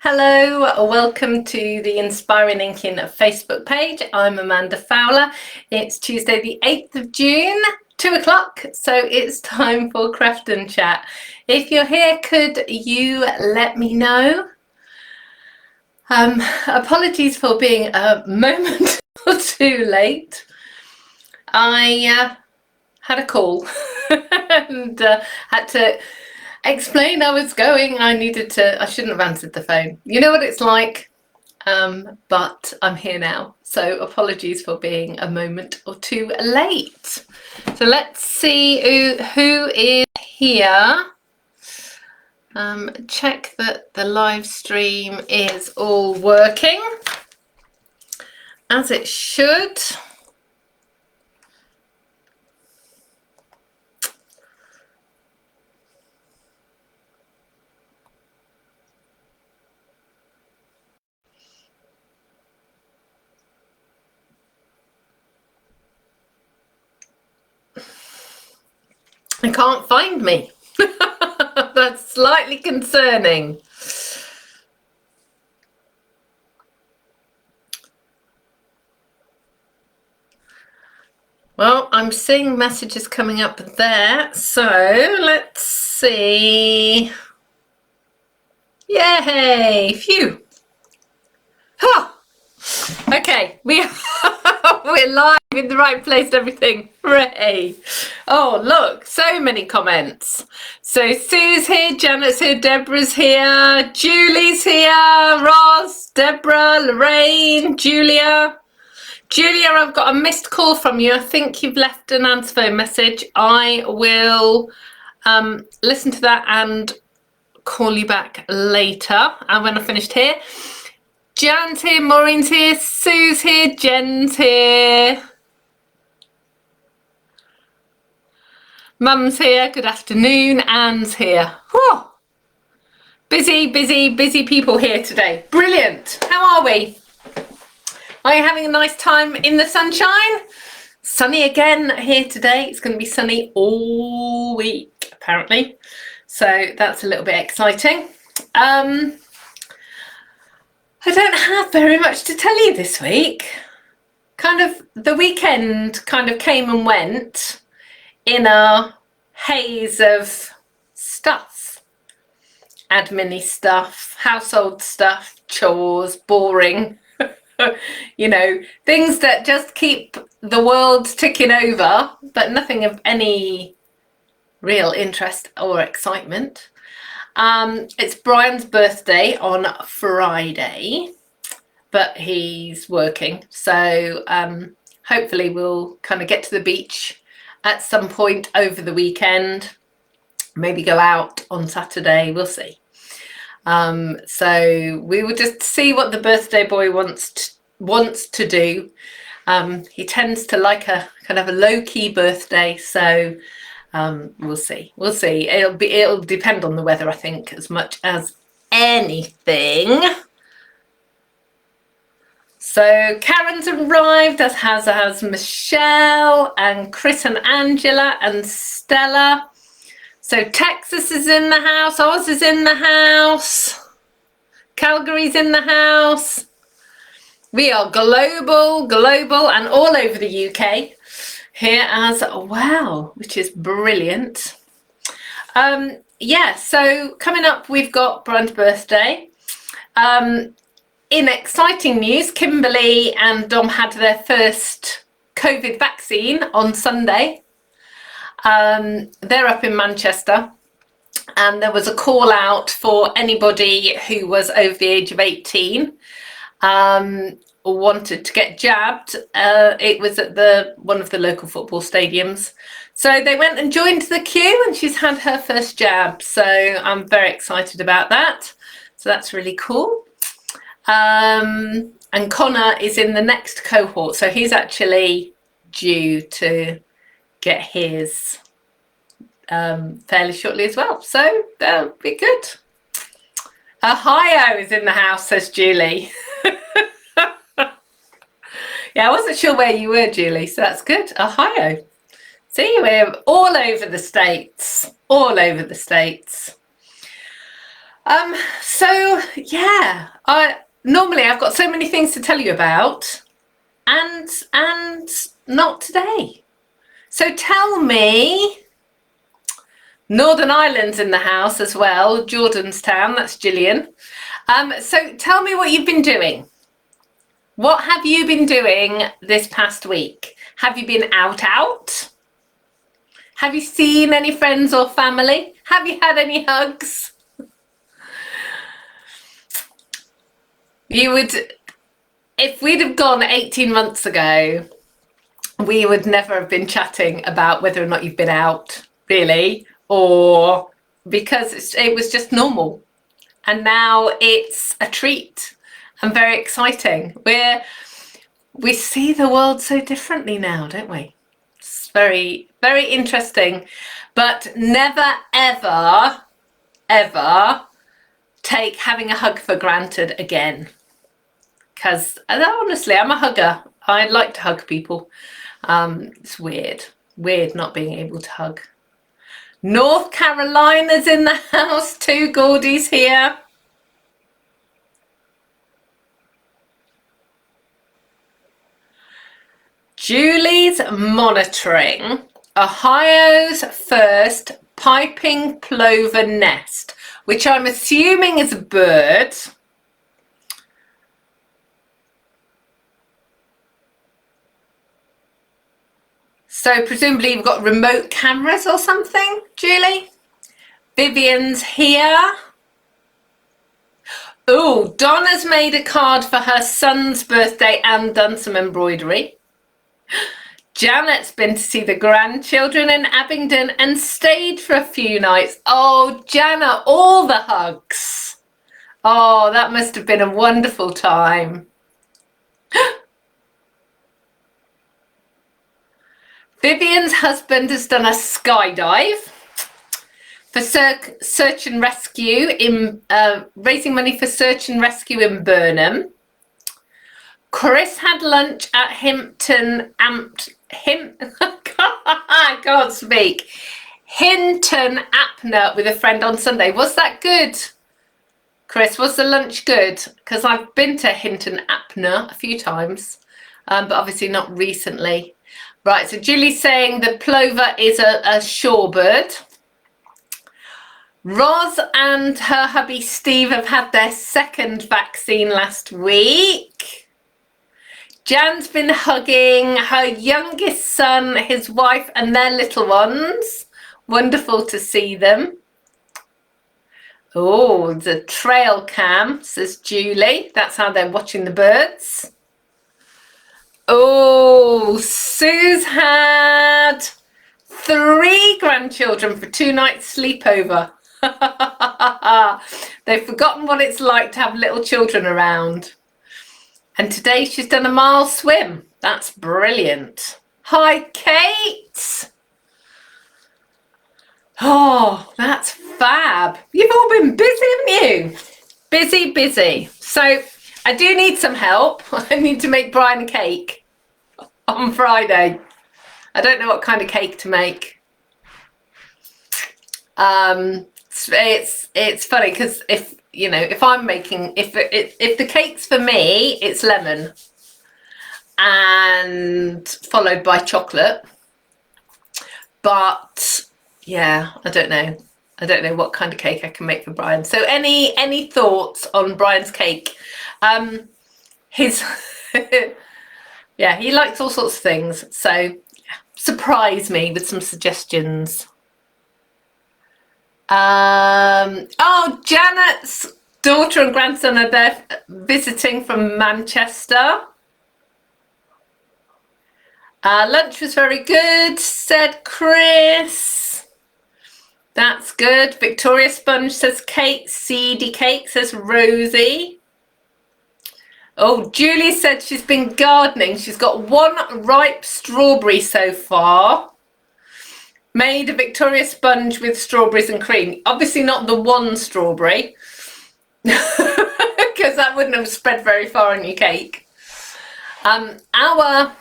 Hello, welcome to the Inspiring Inkin Facebook page. I'm Amanda Fowler. It's Tuesday the 8th of June, 2 o'clock, so it's time for Craft and Chat. If you're here, could you let me know? Apologies for being a moment or two late. I had a call and had to explain I was going. I shouldn't have answered the phone. You know what it's like, but I'm here now. So apologies for being a moment or two late. So let's see who is here. Check that the live stream is all working as it should. I can't find me. That's slightly concerning. Well, I'm seeing messages coming up there, so let's see. Yay! Phew! Huh. Okay, we're live in the right place and everything. Hooray! Oh, look, so many comments. So Sue's here, Janet's here, Deborah's here, Julie's here, Roz, Deborah, Lorraine, Julia. Julia, I've got a missed call from you. I think you've left an answer phone message. I will listen to that and call you back later and when I've finished here. Jan's here, Maureen's here, Sue's here, Jen's here. Mum's here, good afternoon, Anne's here. Whew. Busy people here today. Brilliant. How are we? Are you having a nice time in the sunshine? Sunny again here today. It's going to be sunny all week, apparently. So that's a little bit exciting. I don't have very much to tell you this week. Kind of the weekend kind of came and went in a haze of stuff. Admin-y stuff, household stuff, chores, boring. You know, things that just keep the world ticking over, but nothing of any real interest or excitement. It's Brian's birthday on Friday, but he's working, so hopefully we'll kind of get to the beach at some point over the weekend, maybe go out on Saturday, we'll see. So we will just see what the birthday boy wants to do. He tends to like a kind of a low-key birthday, so we'll see. It'll depend on the weather, I think, as much as anything. So Karen's arrived, as has Michelle and Chris and Angela and Stella. So Texas is in the house, Oz is in the house, Calgary's in the house. We are global and all over the UK here as well, which is brilliant. Yeah, so coming up we've got Brian's birthday. In exciting news, Kimberly and Dom had their first COVID vaccine on Sunday. They're up in Manchester, and there was a call out for anybody who was over the age of 18 or wanted to get jabbed. It was at one of the local football stadiums. So they went and joined the queue, and she's had her first jab. So I'm very excited about that. So that's really cool. And Connor is in the next cohort. So he's actually due to get his fairly shortly as well. So that'll be good. Ohio is in the house, says Julie. Yeah, I wasn't sure where you were, Julie, so that's good. Ohio. See, we're all over the States. All over the States. So yeah, normally I've got so many things to tell you about, and not today. So tell me, Northern Ireland's in the house as well, Jordanstown, that's Gillian. So tell me what you've been doing. What have you been doing this past week? Have you been out? Have you seen any friends or family? Have you had any hugs? You would, if we'd have gone 18 months ago, we would never have been chatting about whether or not you've been out, really, or because it was just normal. And now it's a treat and very exciting. We see the world so differently now, don't we? It's very, very interesting. But never, ever, ever take having a hug for granted again. Because honestly, I'm a hugger. I like to hug people. It's weird not being able to hug. North Carolina's in the house too. Gordie's here. Julie's monitoring Ohio's first piping plover nest, which I'm assuming is a bird. So presumably you've got remote cameras or something, Julie? Vivian's here. Oh, Donna's made a card for her son's birthday and done some embroidery. Janet's been to see the grandchildren in Abingdon and stayed for a few nights. Oh, Janet, all the hugs. Oh, that must have been a wonderful time. Vivian's husband has done a skydive for search and rescue in raising money for search and rescue in Burnham. Chris had lunch at Hinton Apner with a friend on Sunday. Was that good, Chris? Was the lunch good? Because I've been to Hinton Apner a few times, but obviously not recently. Right, so Julie's saying the plover is a shorebird. Roz and her hubby Steve have had their second vaccine last week. Jan's been hugging her youngest son, his wife, and their little ones. Wonderful to see them. Oh, the trail cam, says Julie. That's how they're watching the birds. Oh, Sue's had 3 grandchildren for 2 nights sleepover. They've forgotten what it's like to have little children around. And today she's done a mile swim. That's brilliant. Hi, Kate. Oh, that's fab. You've all been busy, haven't you? Busy, busy. So I do need some help. I need to make Brian a cake on Friday. I don't know what kind of cake to make. It's funny because if I'm making, if the cake's for me, it's lemon and followed by chocolate. But yeah, I don't know what kind of cake I can make for Brian. So any thoughts on Brian's cake? His yeah, he likes all sorts of things. So yeah, surprise me with some suggestions. Oh, Janet's daughter and grandson are there visiting from Manchester. Lunch was very good, said Chris. That's good. Victoria Sponge says cake. Seedy cake, says Rosie. Oh, Julie said she's been gardening. She's got 1 ripe strawberry so far. Made a Victoria Sponge with strawberries and cream. Obviously not the 1 strawberry, because that wouldn't have spread very far on your cake. Our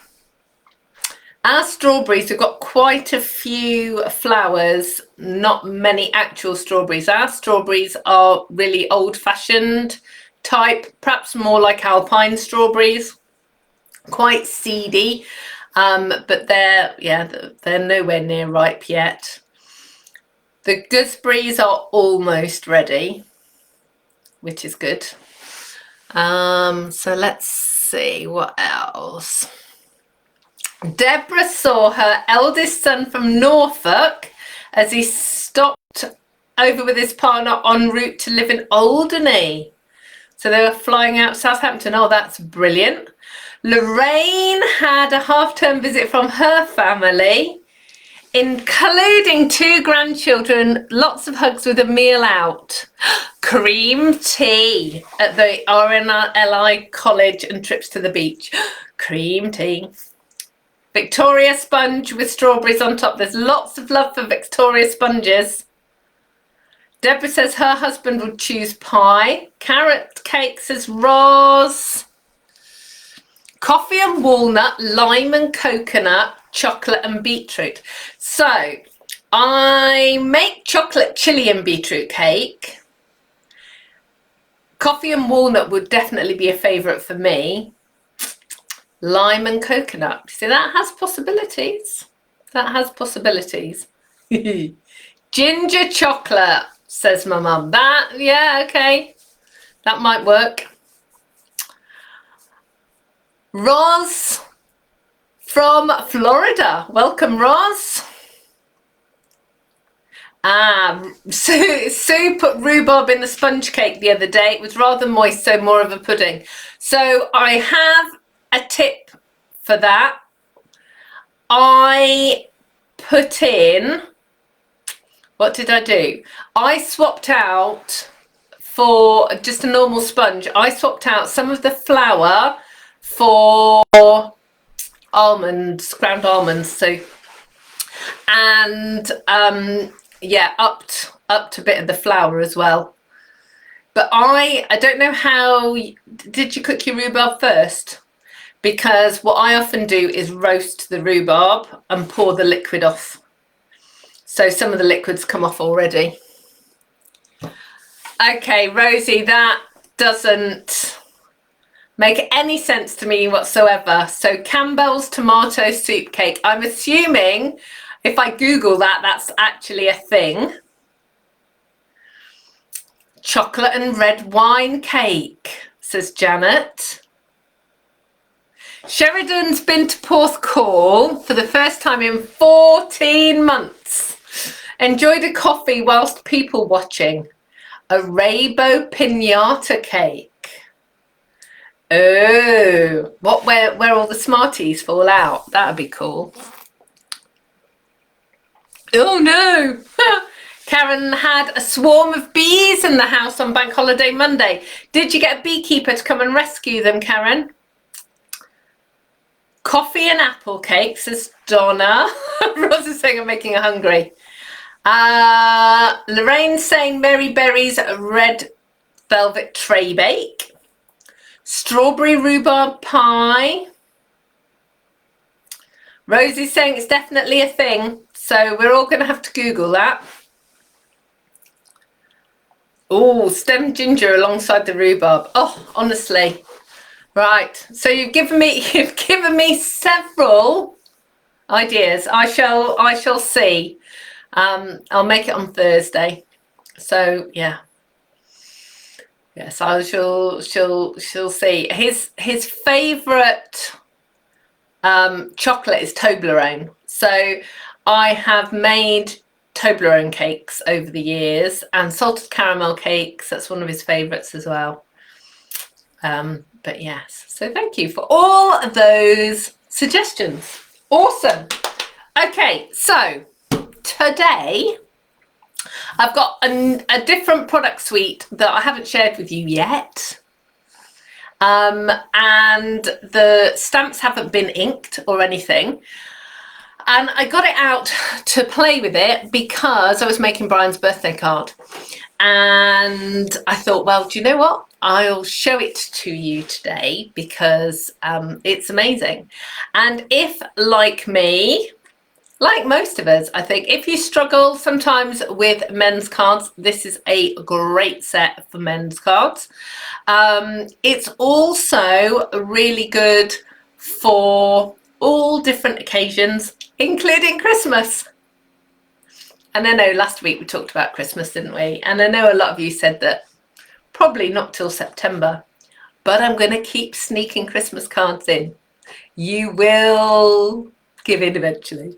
Our strawberries, we've got quite a few flowers, not many actual strawberries. Our strawberries are really old-fashioned type, perhaps more like alpine strawberries, quite seedy, but they're nowhere near ripe yet. The gooseberries are almost ready, which is good. So let's see what else. Deborah saw her eldest son from Norfolk as he stopped over with his partner en route to live in Alderney. So they were flying out Southampton. Oh, that's brilliant. Lorraine had a half-term visit from her family, including 2 grandchildren, lots of hugs with a meal out. Cream tea at the RNLI college and trips to the beach. Cream tea. Victoria sponge with strawberries on top. There's lots of love for Victoria sponges. Deborah says her husband would choose pie. Carrot cake says Roz. Coffee and walnut, lime and coconut, chocolate and beetroot. So I make chocolate chili and beetroot cake. Coffee and walnut would definitely be a favourite for me. Lime and coconut. See, that has possibilities. That has possibilities. Ginger chocolate, says my mum. That, yeah, okay. That might work. Roz from Florida. Welcome, Roz. Sue put rhubarb in the sponge cake the other day. It was rather moist, so more of a pudding. So I have a tip for that. I put in, what did I do? I swapped out, for just a normal sponge, I swapped out some of the flour for almonds, ground almonds. So, and yeah, upped a bit of the flour as well. But I don't know how, did you cook your rhubarb first? Because what I often do is roast the rhubarb and pour the liquid off. So some of the liquids come off already. Okay, Rosie, that doesn't make any sense to me whatsoever. So Campbell's tomato soup cake. I'm assuming if I Google that, that's actually a thing. Chocolate and red wine cake, says Janet. Sheridan's been to Porthcawl for the first time in 14 months. Enjoyed a coffee whilst people watching. A rainbow pinata cake. Oh, where all the Smarties fall out. That'd be cool. Oh no. Karen had a swarm of bees in the house on Bank Holiday Monday. Did you get a beekeeper to come and rescue them, Karen? Coffee and apple cake, says Donna. Ross is saying I'm making her hungry. Lorraine's saying Mary Berry's red velvet tray bake. Strawberry rhubarb pie. Rosie's saying it's definitely a thing. So we're all going to have to Google that. Oh, stemmed ginger alongside the rhubarb. Oh, honestly. Right. So you've given me several ideas. I shall see. I'll make it on Thursday. So yeah. Yes, I shall see. His favourite chocolate is Toblerone. So I have made Toblerone cakes over the years, and salted caramel cakes. That's one of his favourites as well. But yes, so thank you for all of those suggestions. Awesome. Okay, so today I've got a different product suite that I haven't shared with you yet. And the stamps haven't been inked or anything. And I got it out to play with it because I was making Brian's birthday card. And I thought, well, do you know what? I'll show it to you today because it's amazing. And if, like me, like most of us, I think, if you struggle sometimes with men's cards, this is a great set for men's cards. It's also really good for all different occasions, including Christmas. And I know last week we talked about Christmas, didn't we? And I know a lot of you said that probably not till September, but I'm going to keep sneaking Christmas cards in. You will give in eventually.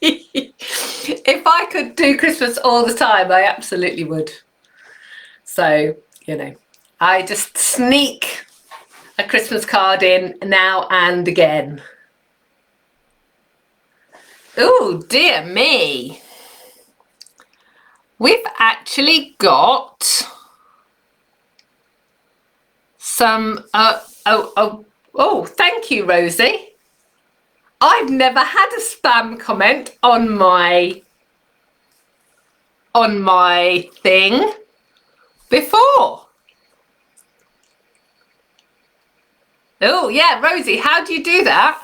If I could do Christmas all the time, I absolutely would. So, you know, I just sneak a Christmas card in now and again. Oh, dear me. We've actually got some, thank you, Rosie. I've never had a spam comment on my thing before. Oh, yeah, Rosie, how do you do that?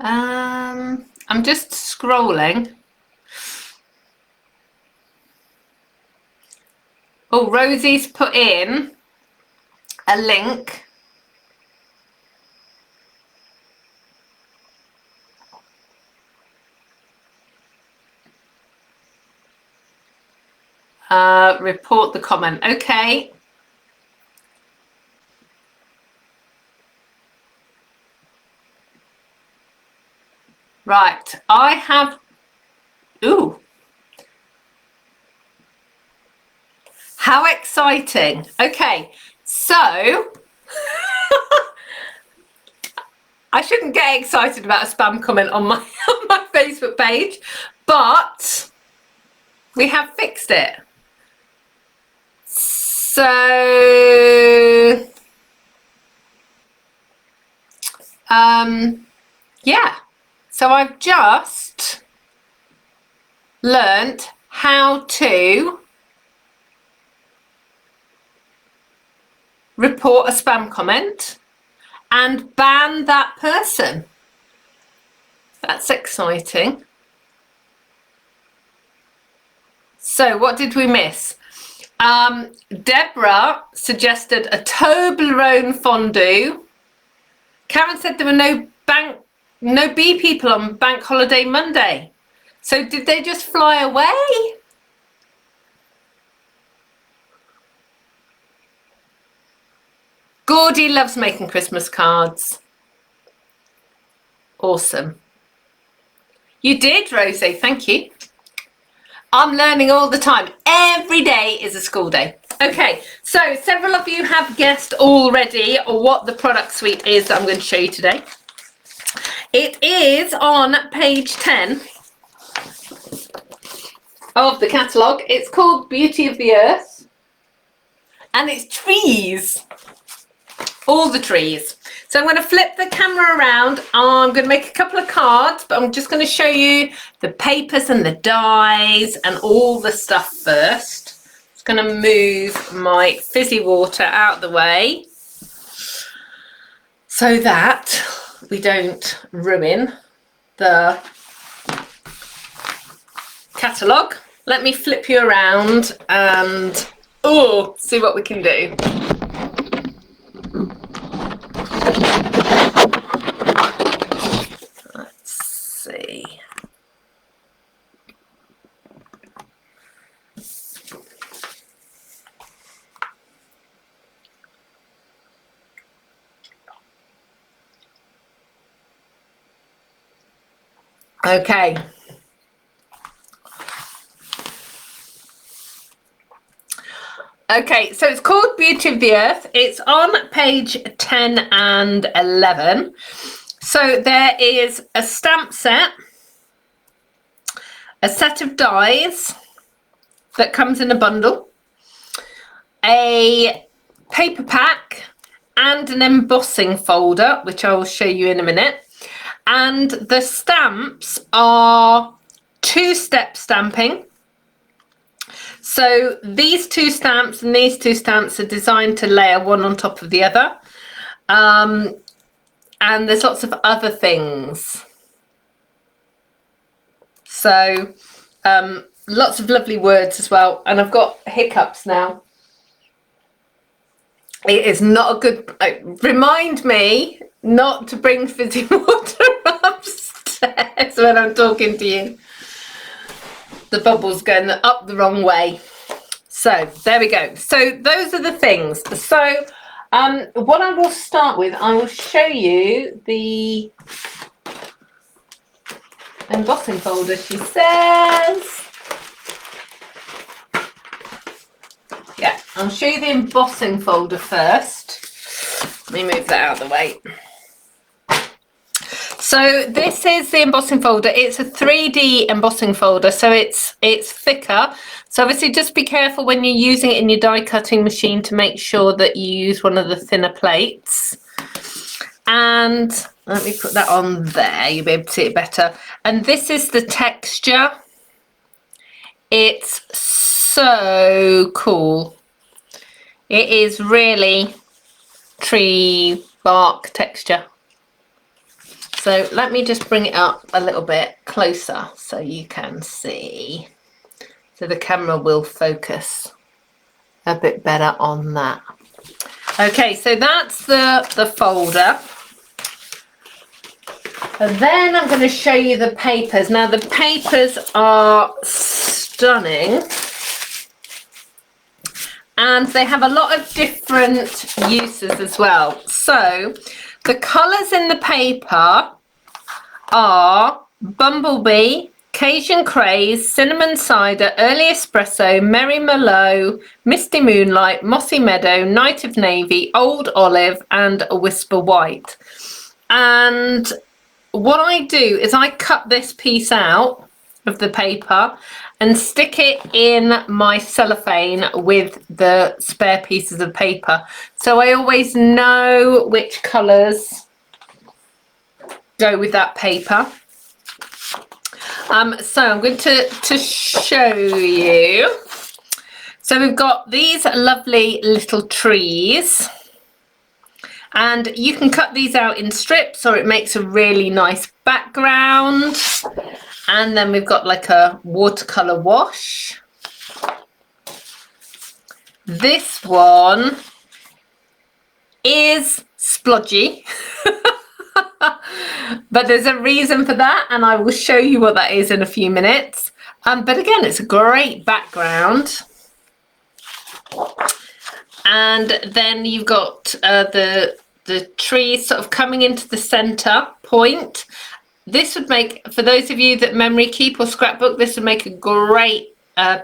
I'm just scrolling. Oh, Rosie's put in a link. Report the comment. Okay. Right, I have, ooh. How exciting. Okay, so I shouldn't get excited about a spam comment on my Facebook page, but we have fixed it. So yeah, so I've just learnt how to report a spam comment and ban that person. That's exciting. So what did we miss? Deborah suggested a Toblerone fondue. Karen said there were no bee people on Bank Holiday Monday. So did they just fly away? Gordy loves making Christmas cards. Awesome. You did, Rosie. Thank you. I'm learning all the time. Every day is a school day. Okay, so several of you have guessed already what the product suite is that I'm going to show you today. It is on page 10 of the catalogue. It's called Beauty of the Earth. And it's trees. All the trees. So I'm going to flip the camera around. I'm going to make a couple of cards, but I'm just going to show you the papers and the dies and all the stuff first. Just going to move my fizzy water out of the way so that we don't ruin the catalogue. Let me flip you around and see what we can do. See. Okay. Okay, so it's called Beauty of the Earth. It's on page 10 and 11. So there is a stamp set, a set of dies that comes in a bundle, a paper pack, and an embossing folder, which I will show you in a minute. And the stamps are two-step stamping. So these two stamps and these two stamps are designed to layer one on top of the other. And there's lots of other things. So lots of lovely words as well. And I've got hiccups now. It is not a good... remind me not to bring fizzy water upstairs when I'm talking to you. The bubble's going up the wrong way. So there we go. So those are the things. So what I will start with, I will show you the embossing folder, she says. Yeah, I'll show you the embossing folder first. Let me move that out of the way. So this is the embossing folder. It's a 3D embossing folder, so it's thicker. So obviously just be careful when you're using it in your die cutting machine to make sure that you use one of the thinner plates. And let me put that on there, you'll be able to see it better. And this is the texture. It's so cool. It is really tree bark texture. So let me just bring it up a little bit closer so you can see. So the camera will focus a bit better on that. Okay, so that's the folder. And then I'm going to show you the papers. Now the papers are stunning. And they have a lot of different uses as well. So the colours in the paper are Bumblebee, Cajun Craze, Cinnamon Cider, Early Espresso, Merry Merlot, Misty Moonlight, Mossy Meadow, Night of Navy, Old Olive, and a Whisper White. And what I do is I cut this piece out of the paper and stick it in my cellophane with the spare pieces of paper. So I always know which colours go with that paper. So I'm going to show you. So we've got these lovely little trees. And you can cut these out in strips or it makes a really nice background. And then we've got like a watercolour wash. This one is splodgy. But there's a reason for that and I will show you what that is in a few minutes. But again, it's a great background. And then you've got the trees sort of coming into the centre point. This would make, for those of you that memory keep or scrapbook, this would make a great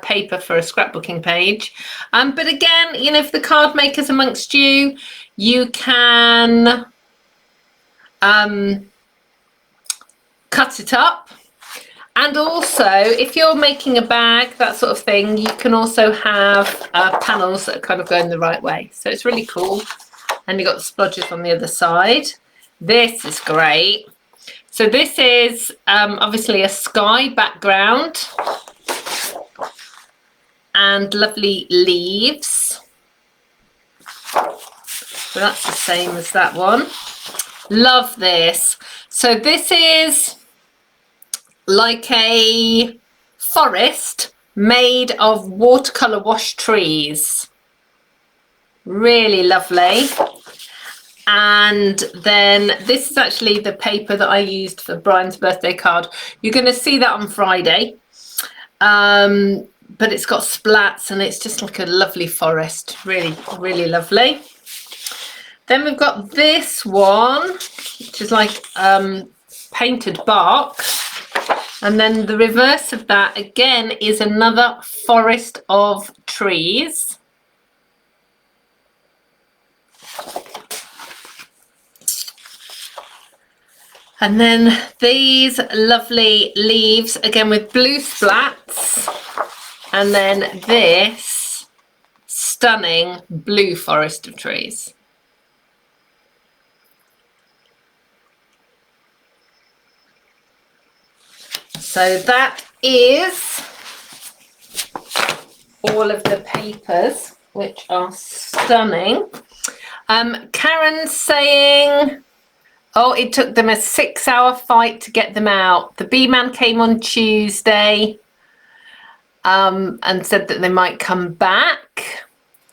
paper for a scrapbooking page. But again, you know, for the card makers amongst you, you can cut it up. And also, if you're making a bag, that sort of thing, you can also have panels that are kind of going the right way. So it's really cool. And you've got the splodges on the other side. This is great. So this is obviously a sky background and lovely leaves. So that's the same as that one. Love this. So this is like a forest made of watercolour wash trees. Really lovely. And then this is actually the paper that I used for Brian's birthday card. You're going to see that on Friday. But it's got splats and it's just like a lovely forest. Really, really lovely. Then we've got this one, which is like painted bark. And then the reverse of that again is another forest of trees. And then these lovely leaves, again with blue splats. And then this stunning blue forest of trees. So that is all of the papers, which are stunning. Karen's saying, oh, it took them a 6-hour fight to get them out. The B-Man came on Tuesday and said that they might come back.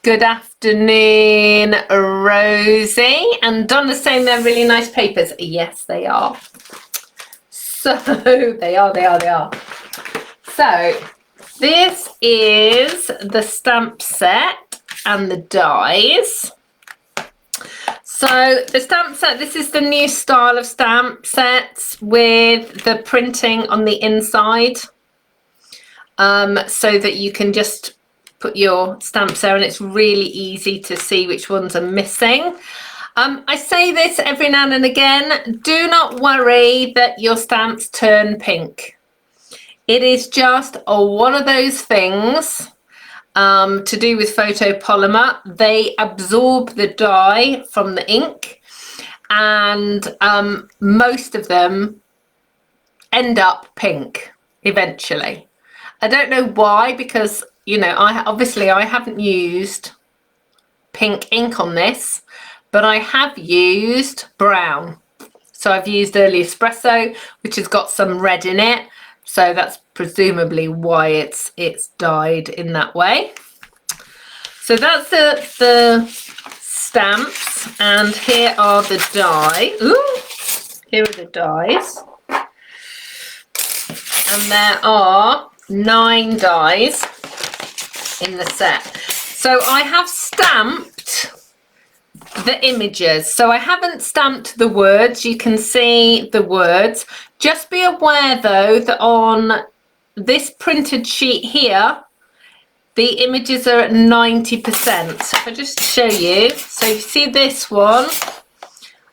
Good afternoon, Rosie. And Donna's saying they're really nice papers. Yes, they are. So, they are. So, this is the stamp set and the dies. So, the stamp set, this is the new style of stamp sets with the printing on the inside. So that you can just put your stamps there and it's really easy to see which ones are missing. I say this every now and again, do not worry that your stamps turn pink. It is just one of those things to do with photopolymer. They absorb the dye from the ink and most of them end up pink eventually. I don't know why, because, you know, I haven't used pink ink on this, but I have used brown. So I've used Early Espresso, which has got some red in it. So that's presumably why it's dyed in that way. So that's the stamps, and here are the dye. Ooh, here are the dyes. And there are 9 dies in the set. So I have stamped the images. So I haven't stamped the words. You can see the words. Just be aware though that on this printed sheet here, the images are at 90%. So if I just show you, so you see this one,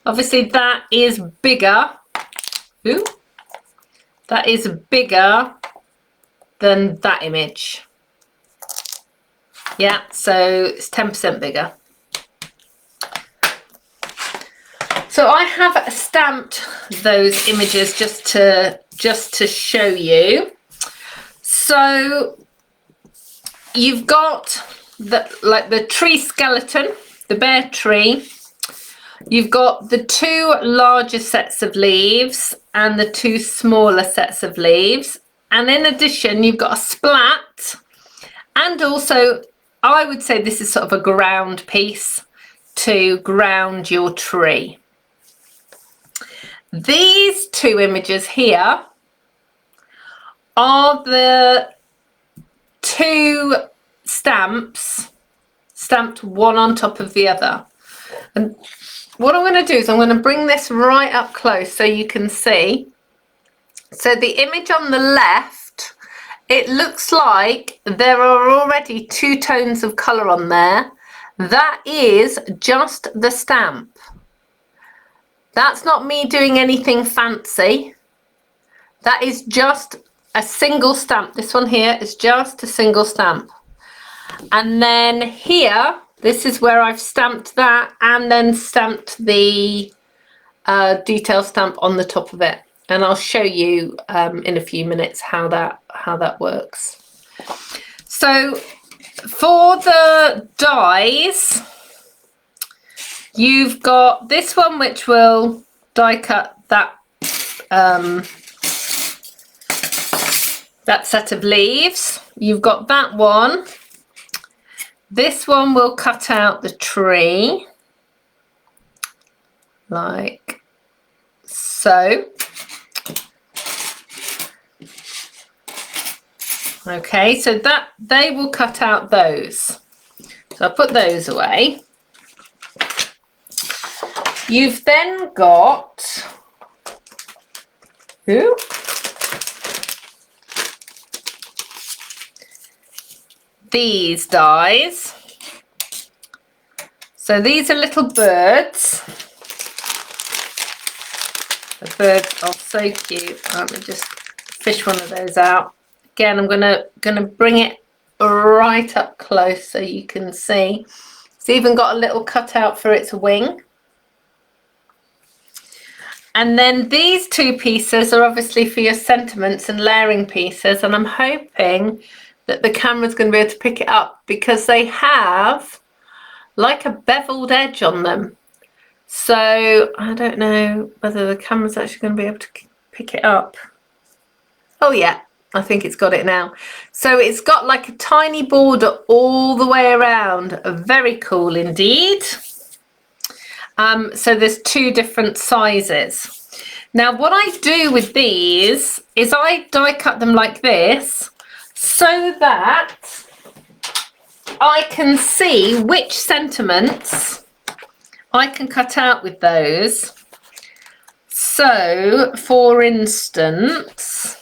obviously that is bigger. Ooh, that is bigger than that image. Yeah, so it's 10% bigger. So I have stamped those images just to show you. So you've got the tree skeleton, the bare tree. You've got the 2 larger sets of leaves and the 2 smaller sets of leaves. And in addition, you've got a splat, and also I would say this is sort of a ground piece to ground your tree. These 2 images here are the 2 stamps stamped one on top of the other. And what I'm going to do is I'm going to bring this right up close so you can see. So the image on the left, it looks like there are already 2 tones of colour on there. That is just the stamp. That's not me doing anything fancy. That is just a single stamp. This one here is just a single stamp. And then here, this is where I've stamped that and then stamped the detail stamp on the top of it. And I'll show you in a few minutes how that works. So for the dies, you've got this one which will die cut that that set of leaves. You've got that one. This one will cut out the tree like so. Okay, so that they will cut out those. So I'll put those away. You've then got these dies. So these are little birds. The birds are so cute. Let me just fish one of those out. Again, I'm gonna bring it right up close so you can see. It's even got a little cutout for its wing. And then these two pieces are obviously for your sentiments and layering pieces, and I'm hoping that the camera's going to be able to pick it up because they have like a beveled edge on them. So I don't know whether the camera's actually going to be able to pick it up. Oh yeah, I think it's got it now. So it's got like a tiny border all the way around. Very cool indeed. So there's two different sizes. Now what I do with these is I die cut them like this so that I can see which sentiments I can cut out with those. So for instance,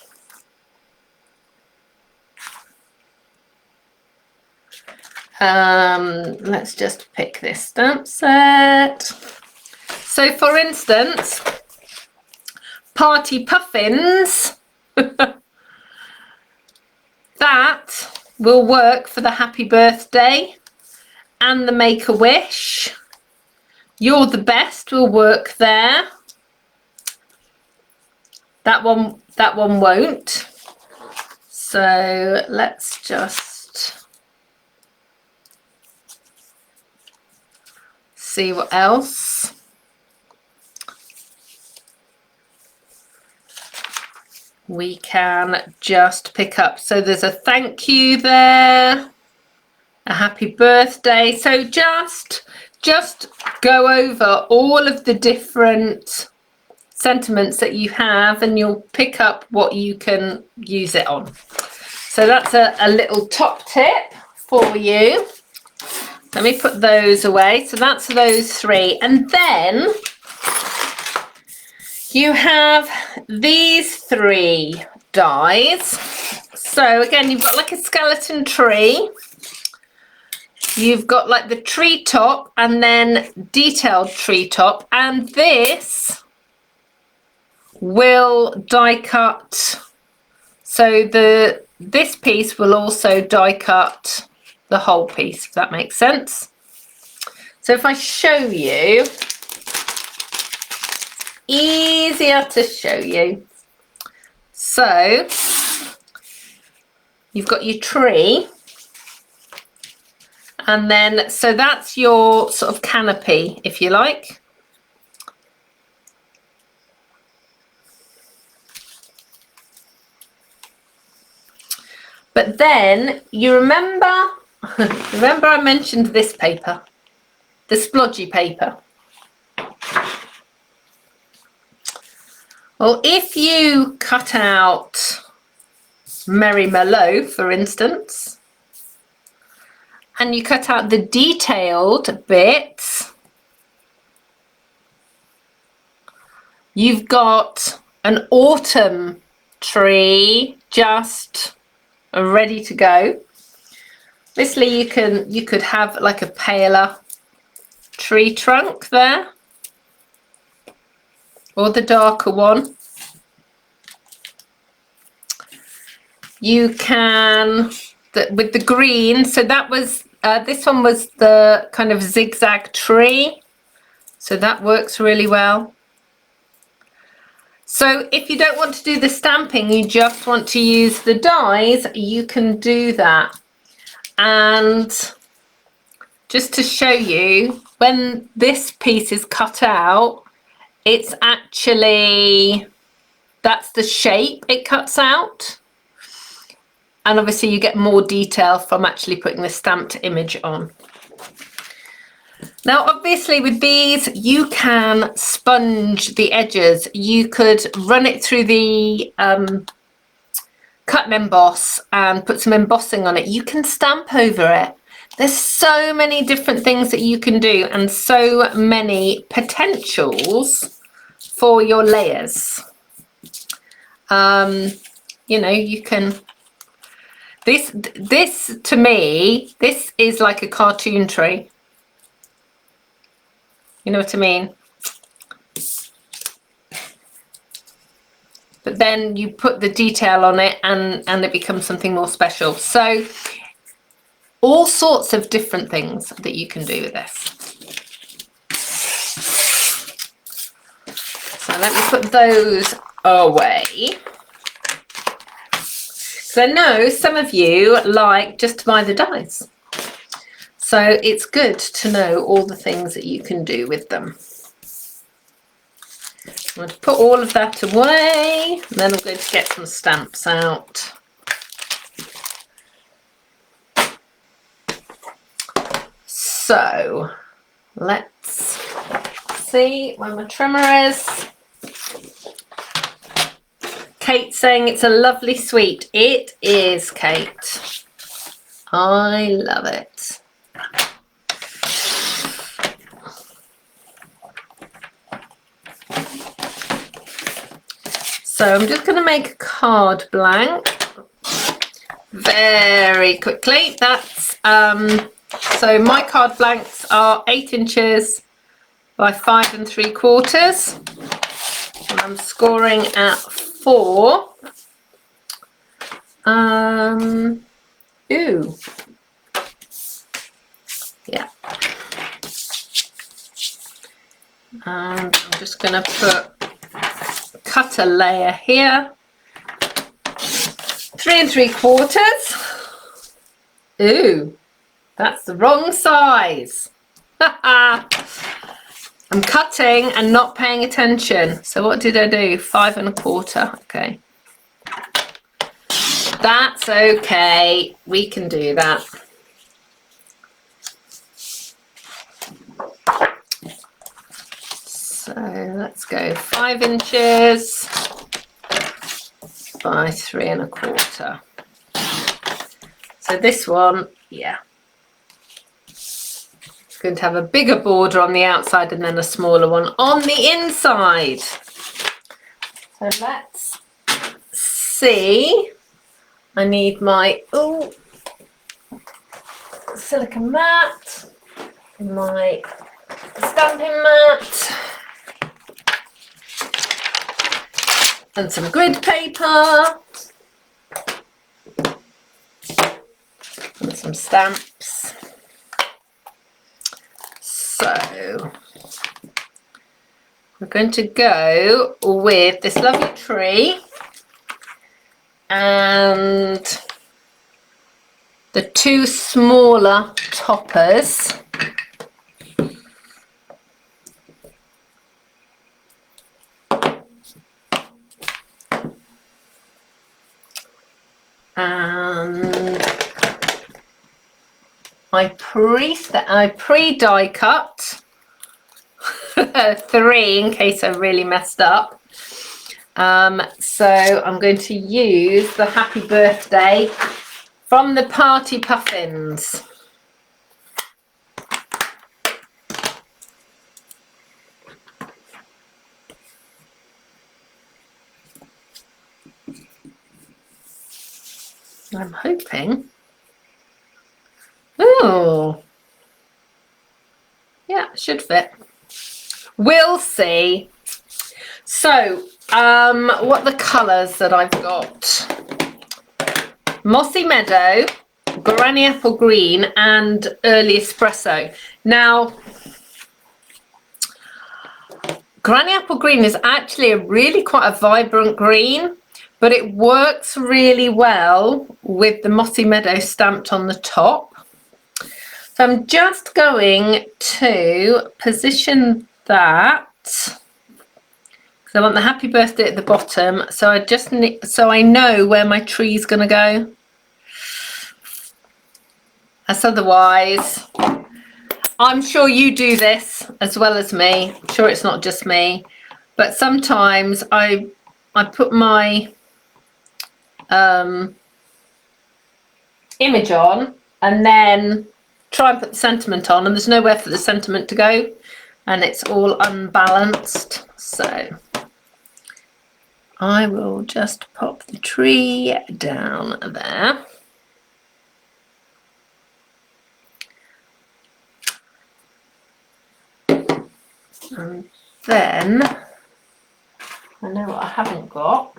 let's just pick this stamp set. So for instance, Party Puffins, that will work for the Happy Birthday and the Make-A-Wish. You're the Best will work there. That one won't. So let's just see what else. We can just pick up. So there's a thank you there, a happy birthday. So just go over all of the different sentiments that you have and you'll pick up what you can use it on. So that's a little top tip for you. Let me put those away. So that's those three. And then you have these three dies. So again, you've got like a skeleton tree. You've got like the tree top and then detailed tree top. And this will die cut. So this piece will also die cut the whole piece, if that makes sense. So if I show you, easier to show you. So you've got your tree, and then so that's your sort of canopy, if you like. But then you remember I mentioned this paper, the splodgy paper. Well, if you cut out Merry Mellow, for instance, and you cut out the detailed bits, you've got an autumn tree just ready to go. Obviously, you could have like a paler tree trunk there, or the darker one. You can, with the green, so that was, this one was the kind of zigzag tree. So that works really well. So if you don't want to do the stamping, you just want to use the dies, you can do that. And just to show you, when this piece is cut out, it's actually, that's the shape it cuts out. And obviously you get more detail from actually putting the stamped image on. Now, obviously with these, you can sponge the edges. You could run it through the cut and emboss and put some embossing on it. You can stamp over it. There's so many different things that you can do and so many potentials for your layers. You know, you can, this to me, this is like a cartoon tree. You know what I mean? But then you put the detail on it and it becomes something more special. So all sorts of different things that you can do with this. So let me put those away. So I know some of you like just to buy the dies. So it's good to know all the things that you can do with them. I'm going to put all of that away, and then I'm going to get some stamps out. So let's see where my trimmer is. Kate's saying it's a lovely sweet. It is, Kate. I love it. So I'm just going to make a card blank very quickly. That's so my card blanks are 8 inches by 5 3/4, and I'm scoring at 4. Ooh, yeah. And I'm just going to cut a layer here, 3 3/4. Ooh, that's the wrong size. I'm cutting and not paying attention. So what did I do? 5 1/4. Okay. That's okay. We can do that. So let's go 5 inches by 3 1/4. So this one, yeah, it's going to have a bigger border on the outside and then a smaller one on the inside. So let's see. I need my silicone mat, my stamping mat, and some grid paper, and some stamps. So we're going to go with this lovely tree and the 2 smaller toppers. And I pre-die cut 3 in case I really messed up. So I'm going to use the Happy Birthday from the Party Puffins. I'm hoping. Oh, yeah, it should fit. We'll see. So, what the colours that I've got? Mossy Meadow, Granny Apple Green, and Early Espresso. Now, Granny Apple Green is actually quite a vibrant green, but it works really well with the Mossy Meadow stamped on the top. So I'm just going to position that because I want the Happy Birthday at the bottom. So I just need, so I know where my tree's going to go. As otherwise, I'm sure you do this as well as me. I'm sure it's not just me, but sometimes I put my image on and then try and put the sentiment on, and there's nowhere for the sentiment to go, and it's all unbalanced. So I will just pop the tree down there. And then I know what I haven't got.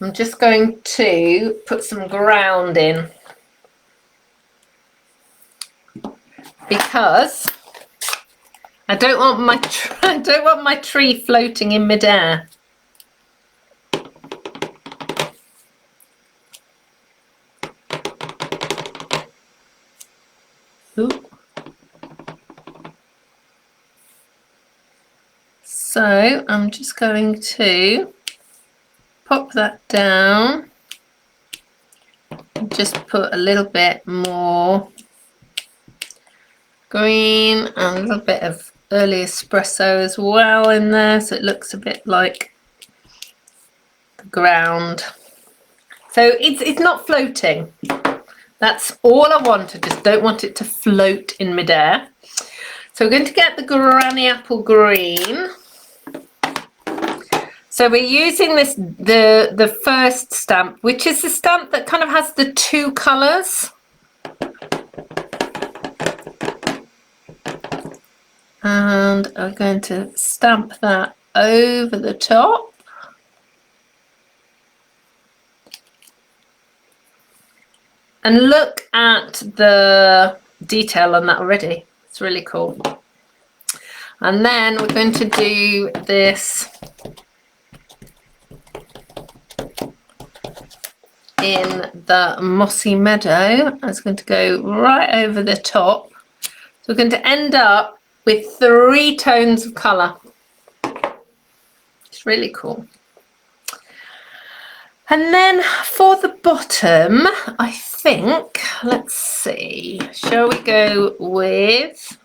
I'm just going to put some ground in because I don't want my I don't want my tree floating in midair. Ooh. So I'm just going to pop that down and just put a little bit more green and a little bit of early espresso as well in there, so it looks a bit like the ground. So it's not floating. That's all I want. I just don't want it to float in midair. So we're going to get the Granny Apple Green. So we're using this the first stamp, which is the stamp that kind of has the two colours. And I'm going to stamp that over the top. And look at the detail on that already. It's really cool. And then we're going to do this in the Mossy Meadow. It's going to go right over the top. So we're going to end up with 3 tones of colour. It's really cool. And then for the bottom, I think, let's see, shall we go with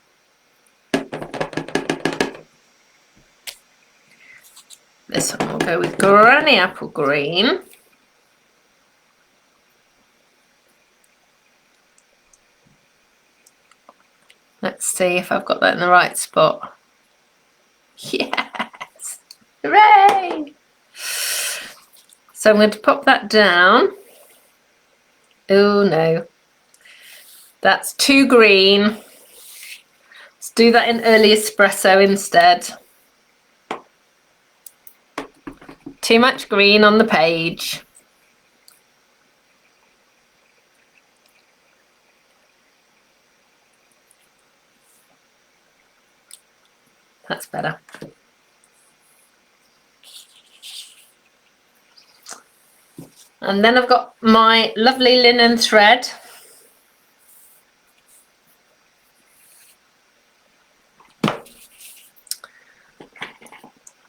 this one? We'll go with Granny Apple Green. Let's see if I've got that in the right spot. Yes! Hooray! So I'm going to pop that down. Oh no, that's too green. Let's do that in early espresso instead. Too much green on the page. That's better. And then I've got my lovely linen thread.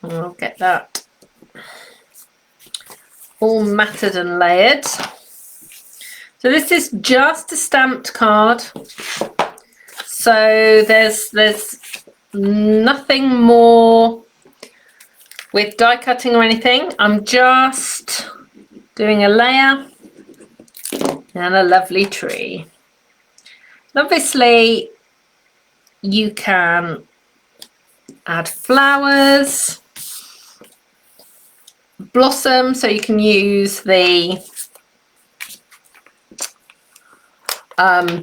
And I'll get that all matted and layered. So this is just a stamped card. So there's nothing more with die cutting or anything. I'm just doing a layer and a lovely tree. And obviously you can add flowers, blossom, so you can use the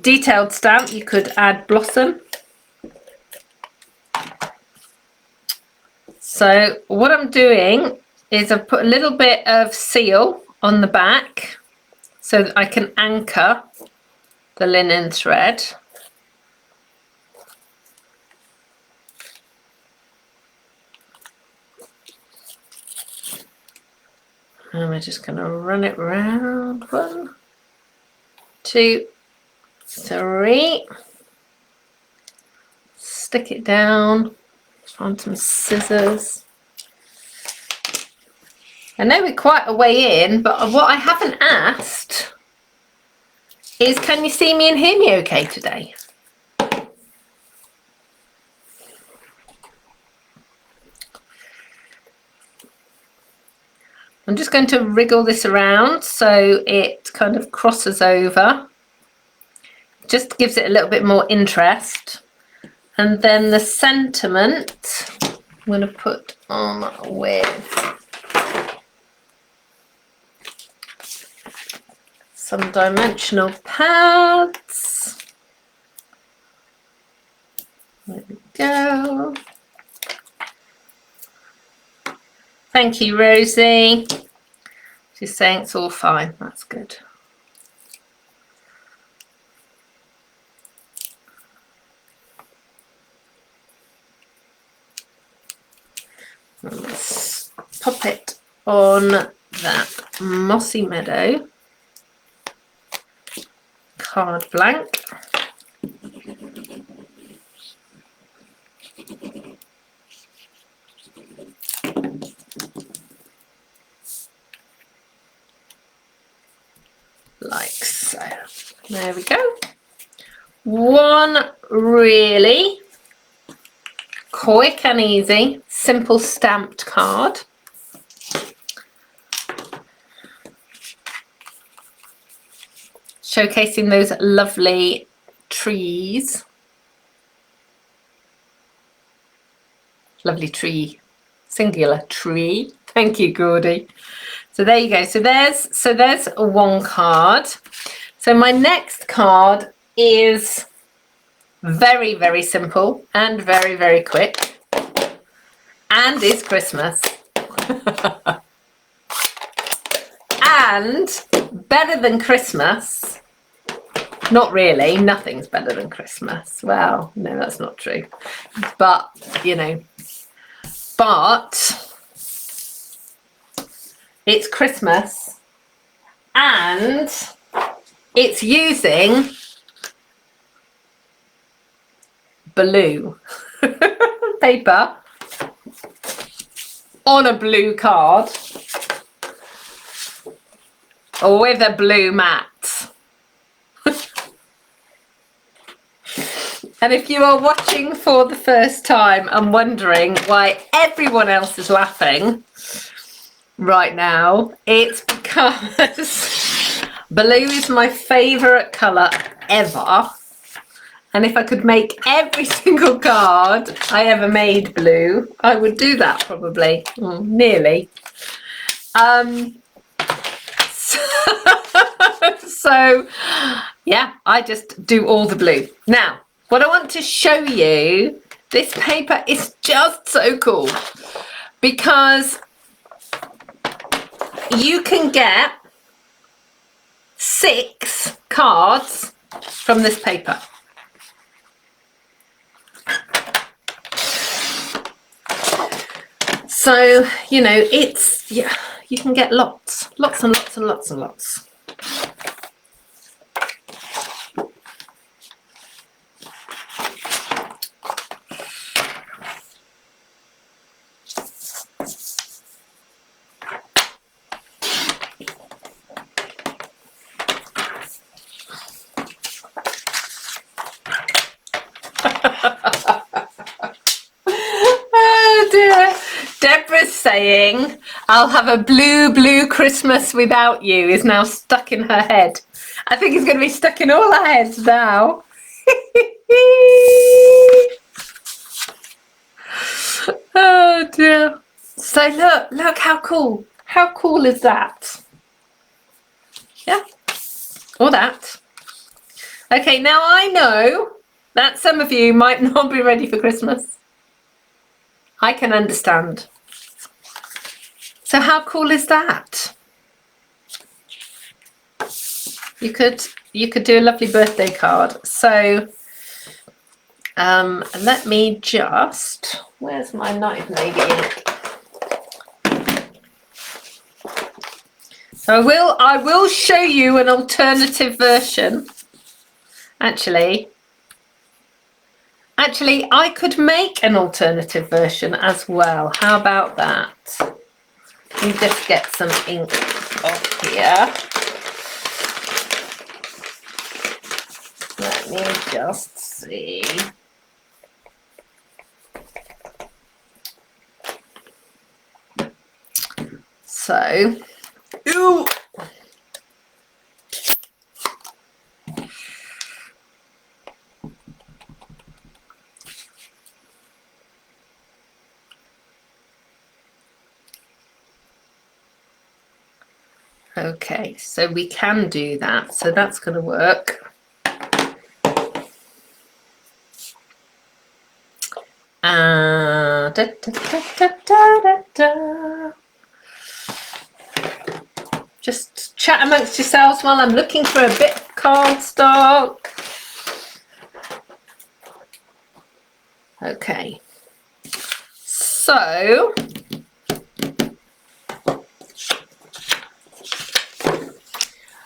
detailed stamp. You could add blossom. So what I'm doing is I've put a little bit of seal on the back so that I can anchor the linen thread. And we're just going to run it round. 1, 2, 3. Stick it down. Find some scissors. I know we're quite a way in, but what I haven't asked is, can you see me and hear me okay today? I'm just going to wriggle this around so it kind of crosses over. Just gives it a little bit more interest. And then the sentiment I'm going to put on with some dimensional pads. There we go. Thank you, Rosie. She's saying it's all fine. That's good. pop it on that mossy meadow card blank. Like so. There we go. One really quick and easy, simple stamped card. Showcasing those lovely trees. Lovely tree, singular tree. Thank you, Gordy. So there you go. So there's one card. So my next card is very, very simple and very, very quick. And is Christmas. And better than Christmas. Not really. Nothing's better than Christmas. Well, no, that's not true. But, you know, but it's Christmas and it's using blue paper on a blue card or with a blue mat. And if you are watching for the first time and wondering why everyone else is laughing right now, it's because blue is my favourite colour ever. And if I could make every single card I ever made blue, I would do that probably, nearly. So, yeah, I just do all the blue. Now, what I want to show you, this paper is just so cool because you can get 6 cards from this paper. So, you know, it's, yeah, you can get lots and lots and lots and lots. Oh dear. Deborah's saying, I'll have a blue Christmas without you is now stuck in her head. I think it's going to be stuck in all our heads now. Oh dear. So look how cool. How cool is that? Yeah. Or that. Okay, now I know that some of you might not be ready for Christmas. I can understand. So how cool is that? You could do a lovely birthday card. So let me just, where's my knife navy ink? So I will show you an alternative version. Actually, I could make an alternative version as well. How about that? Let me just get some ink off here. Let me just see. So, ooh. Okay, so we can do that. So that's going to work. Da, da, da, da, da. Just chat amongst yourselves while I'm looking for a bit of cardstock. Okay, so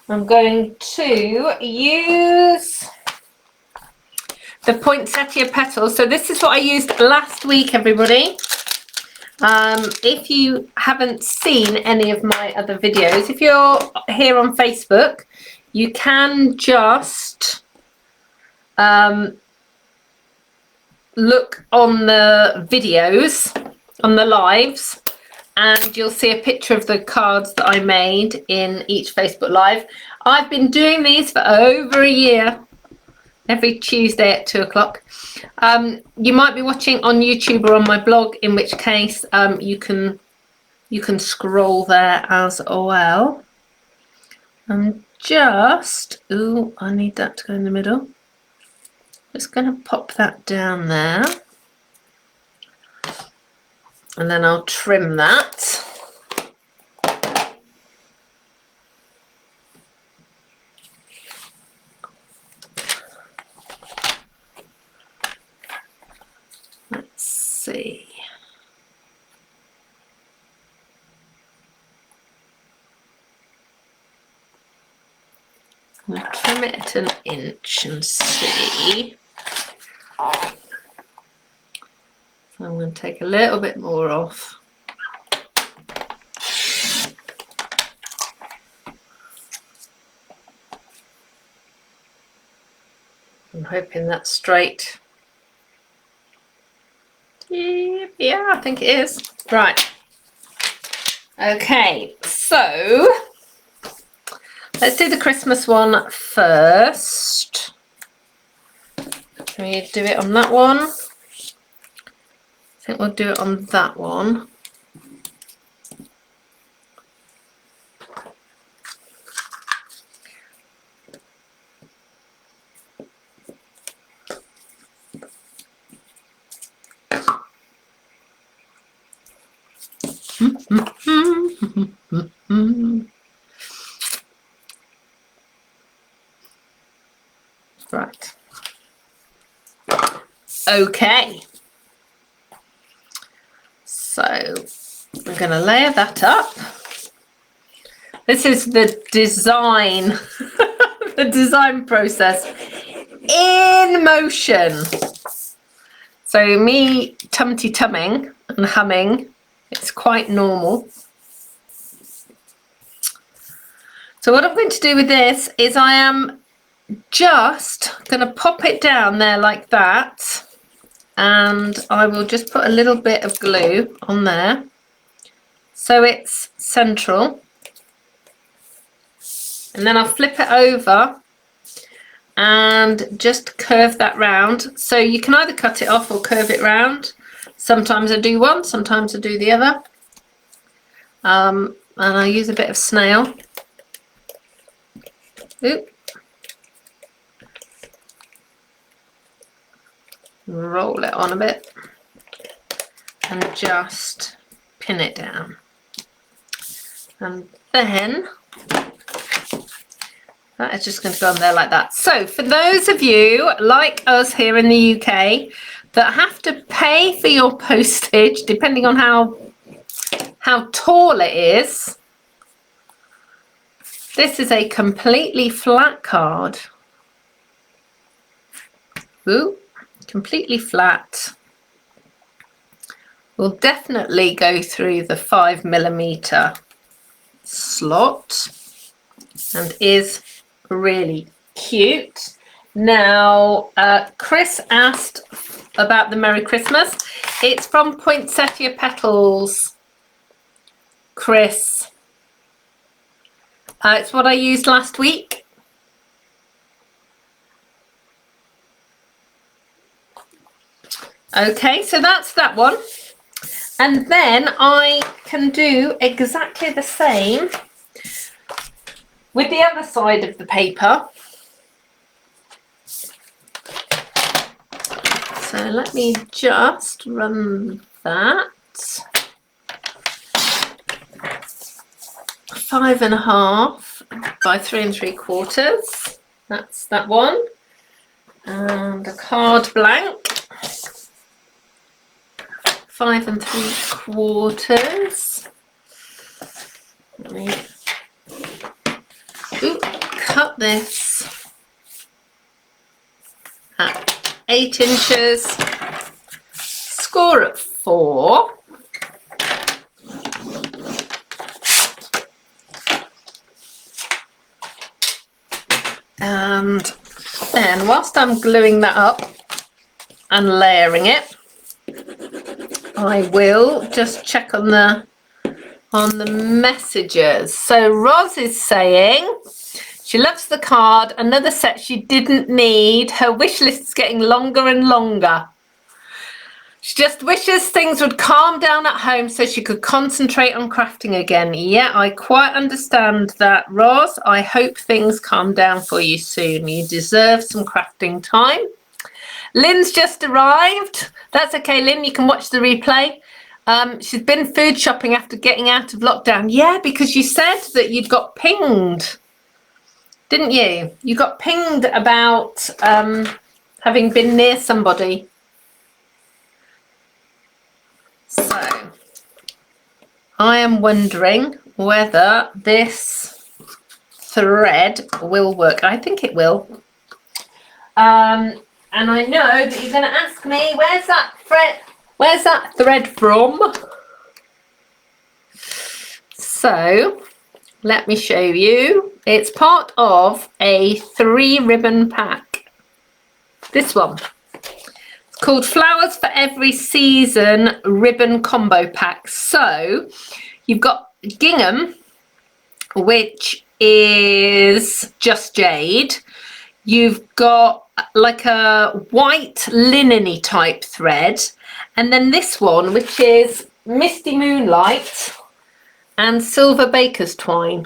I'm going to use the poinsettia petals. So this is what I used last week, everybody. If you haven't seen any of my other videos, if you're here on Facebook, you can just look on the videos, on the lives, and you'll see a picture of the cards that I made in each Facebook Live. I've been doing these for over a year, every Tuesday at 2 o'clock. You might be watching on YouTube or on my blog, in which case you can scroll there as well. I'm just, ooh, I need that to go in the middle. Just going to pop that down there. And then I'll trim that. Let's see. I'll trim it at 1 inch and see. So I'm going to take a little bit more off. I'm hoping that's straight. Yeah, I think it is. Right. Okay, so let's do the Christmas one first. Can we do it on that one? I think we'll do it on that one. Right. Okay. So I'm going to layer that up. This is the design, the design process in motion. So me tummy-tumming and humming, it's quite normal. So what I'm going to do with this is I am just going to pop it down there like that, and I will just put a little bit of glue on there so it's central, and then I'll flip it over and just curve that round. So you can either cut it off or curve it round. Sometimes I do one, sometimes I do the other, and I use a bit of snail. Oop. Roll it on a bit and just pin it down, and then that is just going to go on there like that. So for those of you like us here in the UK that have to pay for your postage depending on how tall it is, this is a completely flat card. Ooh. Completely flat. Will definitely go through the 5mm slot and is really cute. Now, Chris asked about the Merry Christmas. It's from Poinsettia Petals, Chris. It's what I used last week. Okay, so that's that one. And then I can do exactly the same with the other side of the paper. So let me just run that. 5.5 by 3 3/4. That's that one. And a card blank. 5 3/4. Let me, ooh, cut this at 8 inches, score at 4. And then whilst I'm gluing that up and layering it, I will just check on the messages. So Roz is saying she loves the card, another set she didn't need. Her wish list is getting longer and longer. She just wishes things would calm down at home so she could concentrate on crafting again. Yeah, I quite understand that, Roz. I hope things calm down for you soon. You deserve some crafting time. Lynn's just arrived. That's okay, Lynn. You can watch the replay. She's been food shopping after getting out of lockdown. Yeah, because you said that you'd got pinged, didn't you? You got pinged about having been near somebody. So I am wondering whether this thread will work. I think it will. And I know that you're going to ask me, where's that thread from? So let me show you. It's part of a 3-ribbon pack. This one. It's called Flowers for Every Season Ribbon Combo Pack. So you've got gingham, which is just jade. You've got like a white linen-y type thread, and then this one, which is Misty Moonlight and Silver Baker's Twine.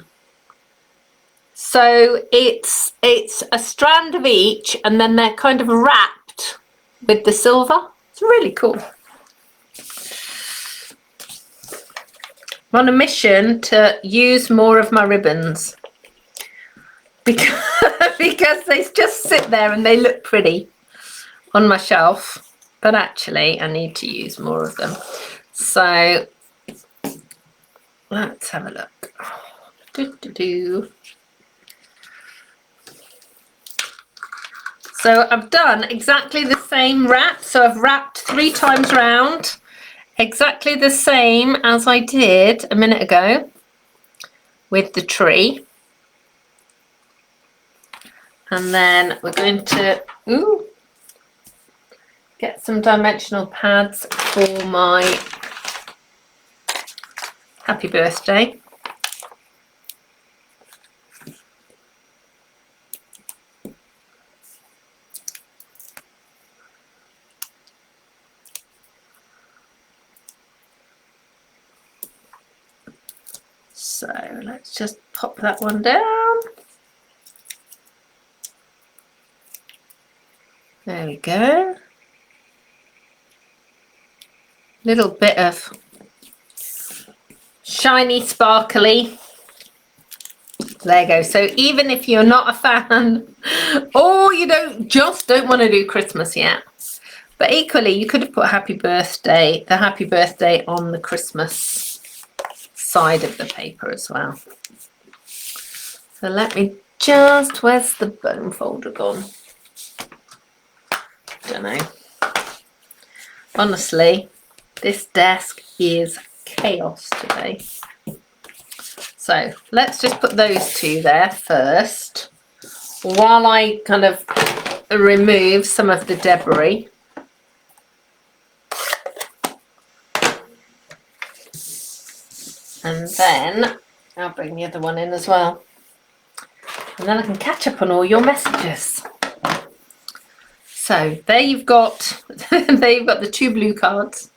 So it's a strand of each, and then they're kind of wrapped with the silver. It's really cool. I'm on a mission to use more of my ribbons because they just sit there and they look pretty on my shelf, but actually I need to use more of them. So let's have a look. So I've done exactly the same wrap. So I've wrapped 3 times round, exactly the same as I did a minute ago with the tree. And then we're going to get some dimensional pads for my happy birthday. So let's just pop that one down. There we go. Little bit of shiny, sparkly Lego. So even if you're not a fan, or you don't want to do Christmas yet, but equally you could have put the happy birthday on the Christmas side of the paper as well. So let me just, where's the bone folder gone? Don't know. Honestly, this desk is chaos today. So let's just put those 2 there first while I kind of remove some of the debris. And then I'll bring the other one in as well. And then I can catch up on all your messages. So there you've got the 2 blue cards.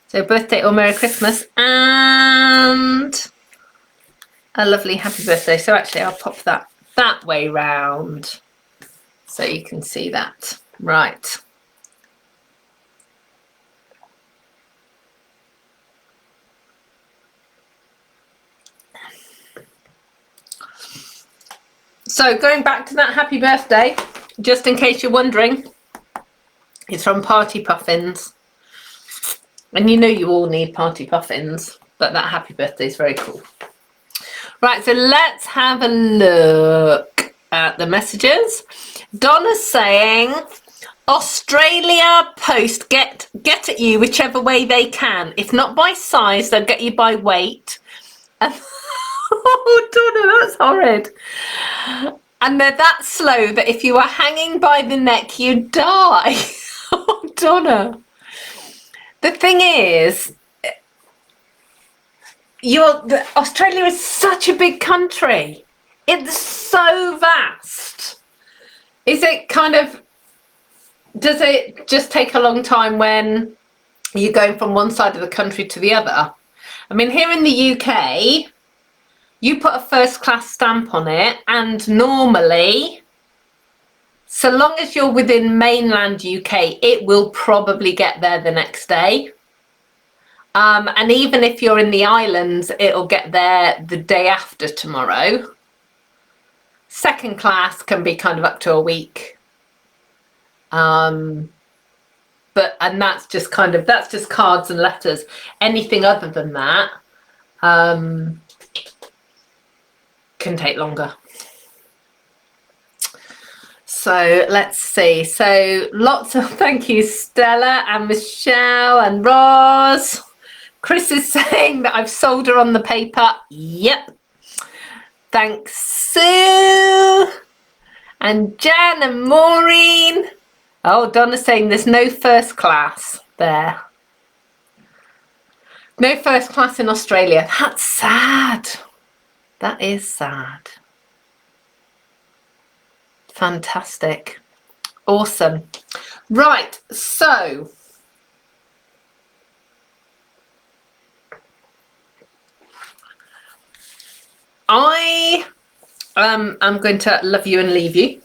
So birthday or Merry Christmas and a lovely happy birthday. So actually I'll pop that way round so you can see that. Right. So going back to that happy birthday, just in case you're wondering, it's from Party Puffins. And you know you all need Party Puffins, but that happy birthday is very cool. Right, so let's have a look at the messages. Donna's saying, Australia Post get at you whichever way they can. If not by size, they'll get you by weight. And oh, Donna, that's horrid. And they're that slow that if you are hanging by the neck, you die. Oh, Donna. The thing is, Australia is such a big country. It's so vast. Is it kind of, does it just take a long time when you're going from one side of the country to the other? I mean, here in the UK, you put a first class stamp on it, and normally, so long as you're within mainland UK, it will probably get there the next day. And even if you're in the islands, it'll get there the day after tomorrow. Second class can be kind of up to a week. And that's just cards and letters. Anything other than that can take longer. So let's see. So lots of thank you, Stella and Michelle and Roz. Chris is saying that I've sold her on the paper. Yep. Thanks, Sue. And Jan and Maureen. Oh, Donna's saying there's no first class there. No first class in Australia. That's sad. That is sad. Fantastic. Awesome. Right, so I am going to love you and leave you,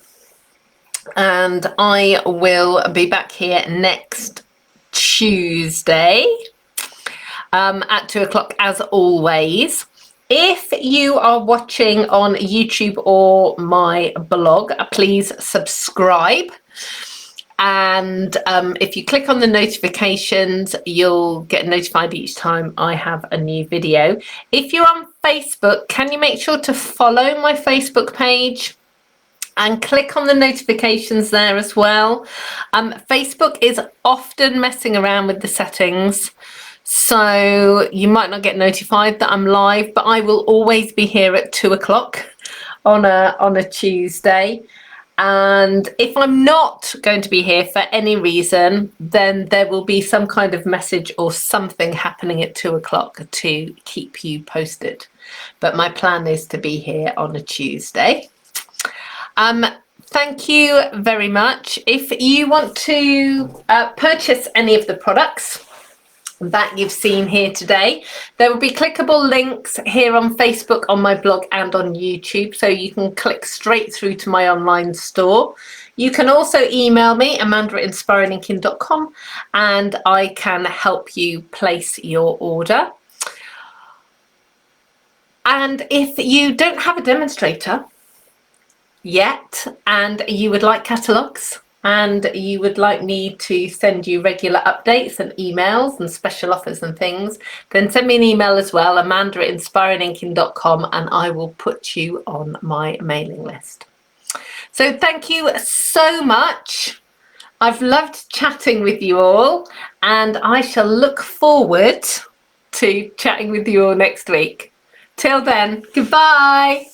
and I will be back here next Tuesday at 2 o'clock as always. If you are watching on YouTube or my blog, please subscribe. And if you click on the notifications, you'll get notified each time I have a new video. If you're on Facebook, can you make sure to follow my Facebook page and click on the notifications there as well? Facebook is often messing around with the settings, so you might not get notified that I'm live, but I will always be here at 2 o'clock on a Tuesday. And if I'm not going to be here for any reason, then there will be some kind of message or something happening at 2 o'clock to keep you posted. But my plan is to be here on a Tuesday. Thank you very much. If you want to purchase any of the products that you've seen here today, there will be clickable links here on Facebook, on my blog and on YouTube, so you can click straight through to my online store. You can also email me, amanda@inspiringinkin.com, and I can help you place your order. And if you don't have a demonstrator yet and you would like catalogues, and you would like me to send you regular updates and emails and special offers and things, then send me an email as well, amanda@inspiringinkin.com, and I will put you on my mailing list. So thank you so much. I've loved chatting with you all, and I shall look forward to chatting with you all next week. Till then, goodbye.